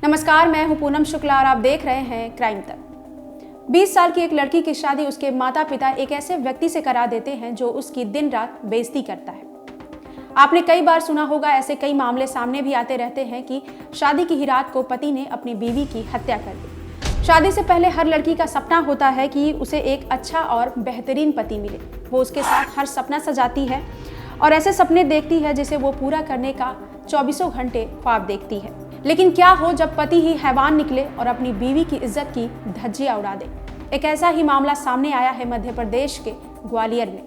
नमस्कार, मैं हूं पूनम शुक्ला और आप देख रहे हैं क्राइम तक। 20 साल की एक लड़की की शादी उसके माता पिता एक ऐसे व्यक्ति से करा देते हैं जो उसकी दिन रात बेइज्जती करता है। आपने कई बार सुना होगा, ऐसे कई मामले सामने भी आते रहते हैं कि शादी की ही रात को पति ने अपनी बीवी की हत्या कर दी। शादी से पहले हर लड़की का सपना होता है कि उसे एक अच्छा और बेहतरीन पति मिले। वो उसके साथ हर सपना सजाती है और ऐसे सपने देखती है जिसे वो पूरा करने का 24 घंटे ख्वाब देखती है। लेकिन क्या हो जब पति ही हैवान निकले और अपनी बीवी की इज्जत की धज्जियां उड़ा दे। एक ऐसा ही मामला सामने आया है मध्य प्रदेश के ग्वालियर में।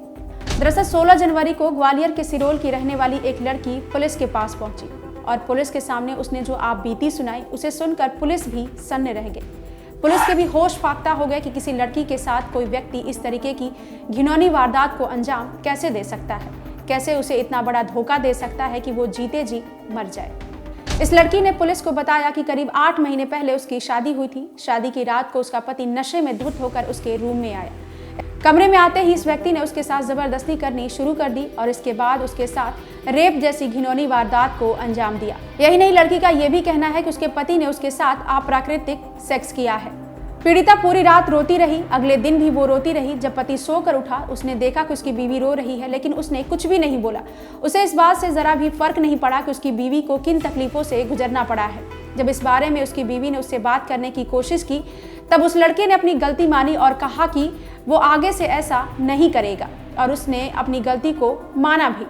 दरअसल 16 जनवरी को ग्वालियर के सिरोल की रहने वाली एक लड़की पुलिस के पास पहुंची और पुलिस के सामने उसने जो आप बीती सुनाई, उसे सुनकर पुलिस भी सन्न रह गई। पुलिस के भी होश फाख्ता हो गए कि किसी लड़की के साथ कोई व्यक्ति इस तरीके की घिनौनी वारदात को अंजाम कैसे दे सकता है, कैसे उसे इतना बड़ा धोखा दे सकता है कि वो जीते जी मर जाए। इस लड़की ने पुलिस को बताया कि करीब 8 महीने पहले उसकी शादी हुई थी। शादी की रात को उसका पति नशे में धुत होकर उसके रूम में आया। कमरे में आते ही इस व्यक्ति ने उसके साथ जबरदस्ती करनी शुरू कर दी और इसके बाद उसके साथ रेप जैसी घिनौनी वारदात को अंजाम दिया। यही नहीं, लड़की का यह भी कहना है कि उसके पति ने उसके साथ अप्राकृतिक सेक्स किया है। पीड़िता पूरी रात रोती रही। अगले दिन भी वो रोती रही। जब पति सोकर उठा, उसने देखा कि उसकी बीवी रो रही है, लेकिन उसने कुछ भी नहीं बोला। उसे इस बात से जरा भी फर्क नहीं पड़ा कि उसकी बीवी को किन तकलीफों से गुजरना पड़ा है। जब इस बारे में उसकी बीवी ने उससे बात करने की कोशिश की, तब उस लड़के ने अपनी गलती मानी और कहा कि वो आगे से ऐसा नहीं करेगा और उसने अपनी गलती को माना भी।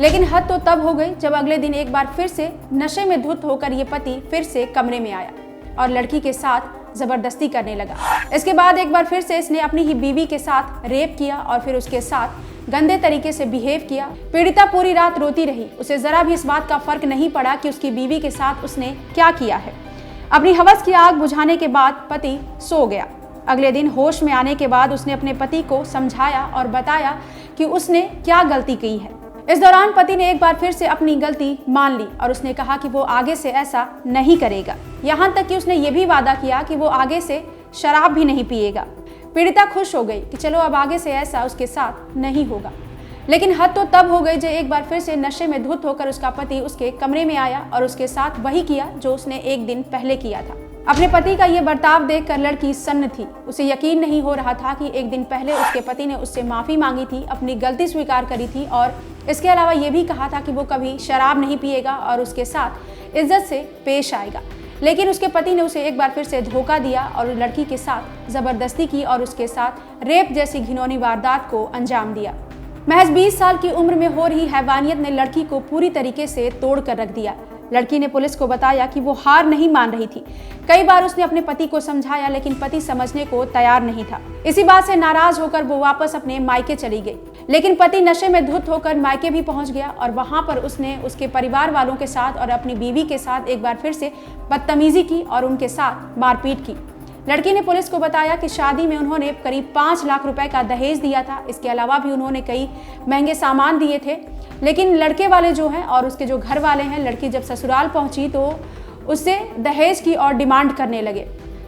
लेकिन हद तो तब हो गई जब अगले दिन एक बार फिर से नशे में धुत होकर ये पति फिर से कमरे में आया और लड़की के साथ जबरदस्ती करने लगा। इसके बाद एक बार फिर से इसने अपनी ही बीवी के साथ रेप किया और फिर उसके साथ गंदे तरीके से बिहेव किया। पीड़िता पूरी रात रोती रही। उसे जरा भी इस बात का फर्क नहीं पड़ा कि उसकी बीवी के साथ उसने क्या किया है। अपनी हवस की आग बुझाने के बाद पति सो गया। अगले दिन होश में आने के बाद उसने अपने पति को समझाया और बताया कि उसने क्या गलती की है। इस दौरान पति ने एक बार फिर से अपनी गलती मान ली और उसने कहा कि वो आगे से ऐसा नहीं करेगा। यहाँ तक कि उसने ये भी वादा किया कि वो आगे से शराब भी नहीं पिएगा। पीड़िता खुश हो गई कि चलो अब आगे से ऐसा उसके साथ नहीं होगा। लेकिन हद तो तब हो गई जब एक बार फिर से नशे में धुत होकर उसका पति उसके कमरे में आया और उसके साथ वही किया जो उसने एक दिन पहले किया था। अपने पति का ये बर्ताव देखकर लड़की सन्न थी। उसे यकीन नहीं हो रहा था कि एक दिन पहले उसके पति ने उससे माफ़ी मांगी थी, अपनी गलती स्वीकार करी थी और इसके अलावा ये भी कहा था कि वो कभी शराब नहीं पिएगा और उसके साथ इज्जत से पेश आएगा। लेकिन उसके पति ने उसे एक बार फिर से धोखा दिया और लड़की के साथ ज़बरदस्ती की और उसके साथ रेप जैसी घिनौनी वारदात को अंजाम दिया। महज 20 साल की उम्र में हो रही हैवानियत ने लड़की को पूरी तरीके से तोड़ कर रख दिया। लड़की ने पुलिस को बताया कि वो हार नहीं मान रही थी। कई बार उसने अपने पति को समझाया, लेकिन पति समझने को तैयार नहीं था। इसी बात से नाराज होकर वो वापस अपने मायके चली गई। लेकिन पति नशे में धुत होकर मायके भी पहुंच गया और वहां पर उसने उसके परिवार वालों के साथ और अपनी बीवी के साथ एक बार फिर से बदतमीजी की और उनके साथ मारपीट की। लड़की ने पुलिस को बताया कि शादी में उन्होंने करीब 5 लाख रुपए का दहेज दिया था। इसके अलावा भी उन्होंने कई महंगे सामान दिए थे। लेकिन लड़के वाले जो हैं और उसके जो घर वाले हैं, लड़की जब ससुराल पहुंची तो उससे दहेज की और डिमांड करने लगे।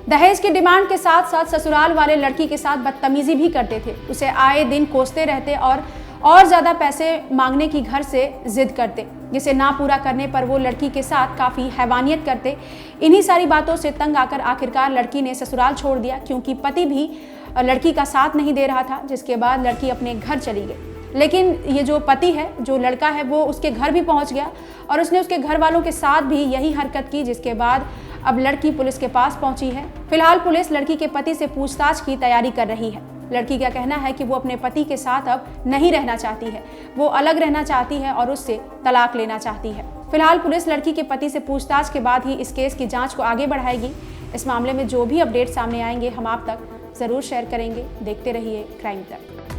दहेज की डिमांड के साथ साथ ससुराल वाले लड़की के साथ बदतमीजी भी करते थे। उसे आए दिन कोसते रहते और ज़्यादा पैसे मांगने की घर से जिद करते, जिसे ना पूरा करने पर वो लड़की के साथ काफ़ी हैवानियत करते। इन्हीं सारी बातों से तंग आकर आखिरकार लड़की ने ससुराल छोड़ दिया, क्योंकि पति भी लड़की का साथ नहीं दे रहा था। जिसके बाद लड़की अपने घर चली गई। लेकिन ये जो पति है, जो लड़का है, वो उसके घर भी पहुंच गया और उसने उसके घर वालों के साथ भी यही हरकत की। जिसके बाद अब लड़की पुलिस के पास पहुंची है। फिलहाल पुलिस लड़की के पति से पूछताछ की तैयारी कर रही है। लड़की का कहना है कि वो अपने पति के साथ अब नहीं रहना चाहती है, वो अलग रहना चाहती है और उससे तलाक लेना चाहती है। फिलहाल पुलिस लड़की के पति से पूछताछ के बाद ही इस केस की जांच को आगे बढ़ाएगी। इस मामले में जो भी अपडेट सामने आएंगे हम आप तक जरूर शेयर करेंगे। देखते रहिए क्राइम तक।